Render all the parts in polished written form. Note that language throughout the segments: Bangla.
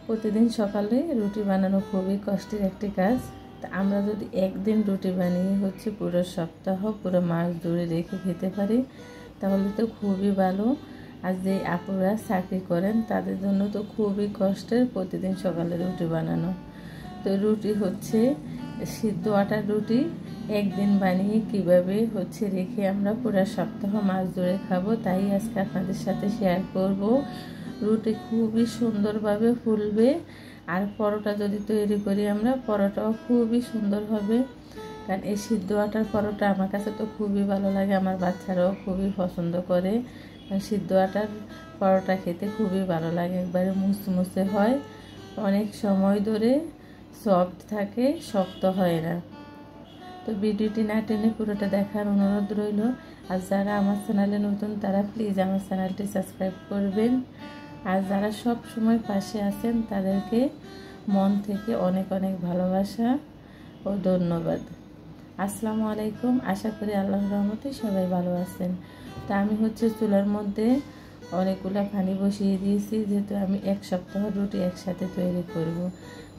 প্রতিদিন সকালে রুটি বানানো খুবই কষ্টের একটি কাজ। তা আমরা যদি একদিন রুটি বানিয়ে পুরো সপ্তাহ পুরো মাস ধরে রেখে খেতে পারি তাহলে তো খুবই ভালো। আর যে আপুরা চাকরি করেন তাদের জন্য তো খুবই কষ্টের প্রতিদিন সকালে রুটি বানানো। তো রুটি সিদ্ধ আটার রুটি একদিন বানিয়ে কিভাবে রেখে আমরা পুরো সপ্তাহ মাস ধরে খাবো তাই আজকে আপনাদের সাথে শেয়ার করব। রুটি খুবই সুন্দরভাবে ফুলবে, আর পরোটা যদি তৈরি করি আমরা পরোটাও খুবই সুন্দর হবে। কারণ এই সিদ্ধ আটার পরোটা আমার কাছে তো খুবই ভালো লাগে, আমার বাচ্চারাও খুবই পছন্দ করে। সিদ্ধ আটার পরোটা খেতে খুবই ভালো লাগে, একবারে মুচমুচে হয়, অনেক সময় ধরে সফট থাকে, শক্ত হয় না। তো ভিডিওটি না টেনে পুরোটা দেখার অনুরোধ রইল। আর যারা আমার চ্যানেলে নতুন তারা প্লিজ আমার চ্যানেলটি সাবস্ক্রাইব করবেন। আর যারা সব সময় পাশে আছেন তাদেরকে মন থেকে অনেক অনেক ভালোবাসা ও ধন্যবাদ। আসসালামু আলাইকুম। আশা করি আল্লাহর রহমতে সবাই ভালো আছেন। তা আমি চুলার মধ্যে অনেকগুলো পানি বসিয়ে দিয়েছি, যেহেতু আমি এক সপ্তাহ রুটি একসাথে তৈরি করব।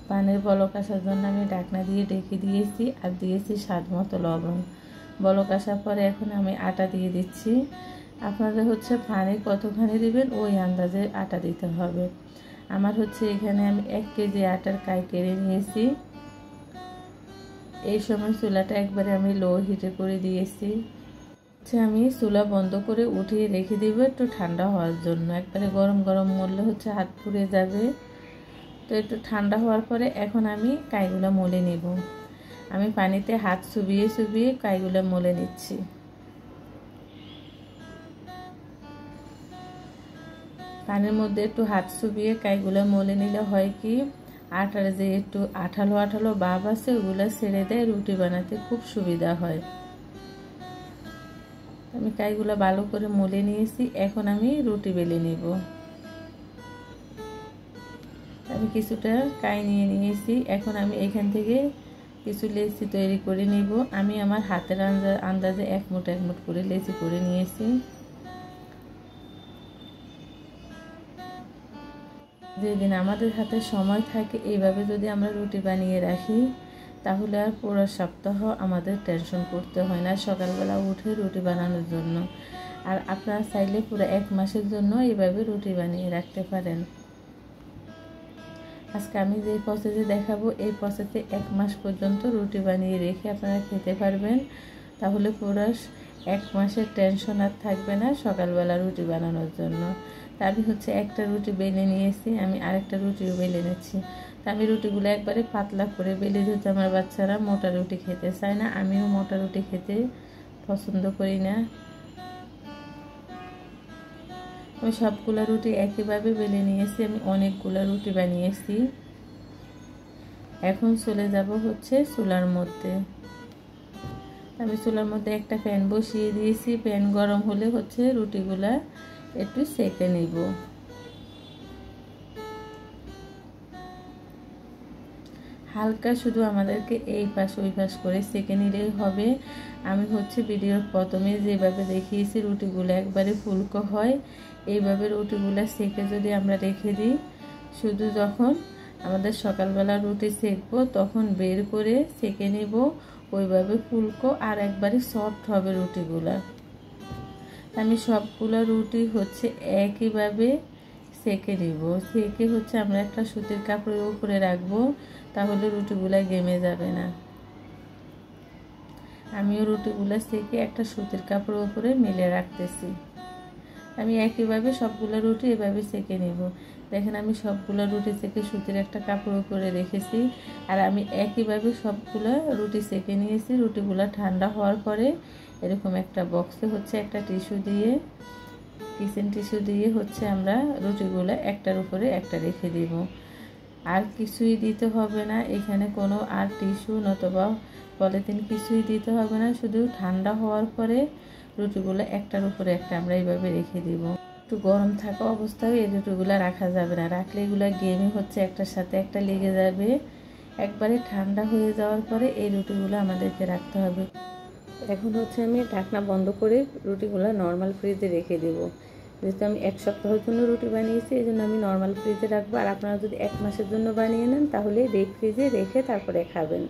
পানের বলক আসার জন্য আমি ঢাকনা দিয়ে ঢেকে দিয়েছি, আর দিয়েছি স্বাদ মতো লবণ। বলক আসার পরে এখন আমি আটা দিয়ে দিচ্ছি। আপনাদের পানি কতখানি দিবেন ওই আন্দাজে আটা দিতে হবে। আমার এখানে আমি 1 কেজি আটার কাই কেড়ে নিয়েছি। এই সময় চুলাটা একবারে আমি লো হিটে করে দিয়েছি। আমি চুলা বন্ধ করে উঠিয়ে রেখে দিব একটু ঠান্ডা হওয়ার জন্য। একবারে গরম গরম মরলে হাত পুড়ে যাবে। তো একটু ঠান্ডা হওয়ার পরে এখন আমি কাইগুলো মলে নেব। আমি পানিতে হাত চুবিয়ে চুবিয়ে কাইগুলো মলে নিচ্ছি। পানির মধ্যে একটু হাত চুবিয়ে কাইগুলো মলে নিলে হয় কি, আটার যে একটু আঠালো আঠালো ভাব আছে ওগুলো ছেড়ে দেয়, রুটি বানাতে খুব সুবিধা হয়। আমি কাইগুলো ভালো করে মলে নিয়েছি, এখন আমি রুটি বেলে নেব। আমি কিছুটা কাই নিয়ে নিয়েছি, এখন আমি এখান থেকে কিছু লেচি তৈরি করে নিব। আমি আমার হাতের আন্দাজে এক মুঠ করে লেচি করে নিয়েছি। যেদিন আমাদের হাতে সময় থাকে এইভাবে যদি আমরা রুটি বানিয়ে রাখি তাহলে আর পুরো সপ্তাহ আমাদের টেনশন করতে হয় না সকালবেলা উঠে রুটি বানানোর জন্য। আর আপনারা চাইলে পুরো 1 মাসের জন্য এইভাবে রুটি বানিয়ে রাখতে পারেন। আজকে আমি যে প্রসেসে দেখাবো এই প্রসেসে 1 মাস পর্যন্ত রুটি বানিয়ে রেখে আপনারা খেতে পারবেন। তাহলে পুরো 1 মাসের টেনশন আর থাকবে না সকালবেলা রুটি বানানোর জন্য। তা আমি একটা রুটি বেলে নিয়েছি, আমি আরেকটা রুটিও বেলে নিচ্ছি। তা আমি রুটিগুলো একবারে পাতলা করে বেলে, যেহেতু আমার বাচ্চারা মোটা রুটি খেতে চায় না, আমিও মোটা রুটি খেতে পছন্দ করি না। আমি সবগুলো রুটি একইভাবে বেলে নিয়েছি, আমি অনেকগুলো রুটি বানিয়েছি। এখন চলে যাব চুলার মধ্যে। আমি চুলার মধ্যে একটা প্যান বসিয়ে দিয়েছি। প্যান গরম হলে রুটিগুলা একটু সেঁকে নিব। হালকা শুধু আমাদেরকে এই পাশ ওই পাশ করে সেঁকে নিলেই হবে। আমি ভিডিওর প্রথমে যেভাবে দেখিয়েছি রুটিগুলো একবারে ফুলকো হয়, এইভাবে রুটিগুলো সেঁকে যদি আমরা রেখে দিই, শুধু যখন আমাদের সকালবেলা রুটি সেঁকবো তখন বের করে সেঁকে নেব, ওইভাবে ফুলকো আর একবারে সফট হবে রুটিগুলা। আমি সবগুলো রুটি একইভাবে সেঁকে নিব। সেঁকে আমরা একটা সুতির কাপড়ের উপরে রাখবো, তাহলে রুটিগুলা গেমে যাবে না। আমিও রুটিগুলা সেঁকে একটা সুতির কাপড়ের উপরে মেলে রাখতেছি। আমি একইভাবে সবগুলো রুটি এভাবে সেঁকে নিব। দেখেন আমি সবগুলো রুটি সেঁকে সুতির একটা কাপড়ের উপরে রেখেছি, আর আমি একইভাবে সবগুলো রুটি সেঁকে নিয়েছি। রুটিগুলো ঠান্ডা হওয়ার পরে এরকম একটা বক্সে একটা টিস্যু দিয়ে, কিচেন টিস্যু দিয়ে আমরা রুটিগুলো একটার উপরে একটা রেখে দিব। আর কিছুই দিতে হবে না এখানে, কোনো আর টিস্যু নতুবা পলিথিন কিছুই দিতে হবে না। শুধু ঠান্ডা হওয়ার পরে রুটিগুলো একটার উপরে একটা আমরা এইভাবে রেখে দিব। একটু গরম থাকা অবস্থায় এই রুটিগুলো রাখা যাবে না, রাখলে এগুলো গেমে একটার সাথে একটা লেগে যাবে। একবারে ঠান্ডা হয়ে যাওয়ার পরে এই রুটিগুলো আমাদেরকে রাখতে হবে। এখন আমি ঢাকনা বন্ধ করে রুটিগুলো নর্মাল ফ্রিজে রেখে দেব। যেহেতু আমি 1 সপ্তাহের জন্য রুটি বানিয়েছি, এই জন্য আমি নর্মাল ফ্রিজে রাখবো। আর আপনারা যদি 1 মাসের জন্য বানিয়ে নেন তাহলে ডিপ ফ্রিজে রেখে তারপরে খাবেন।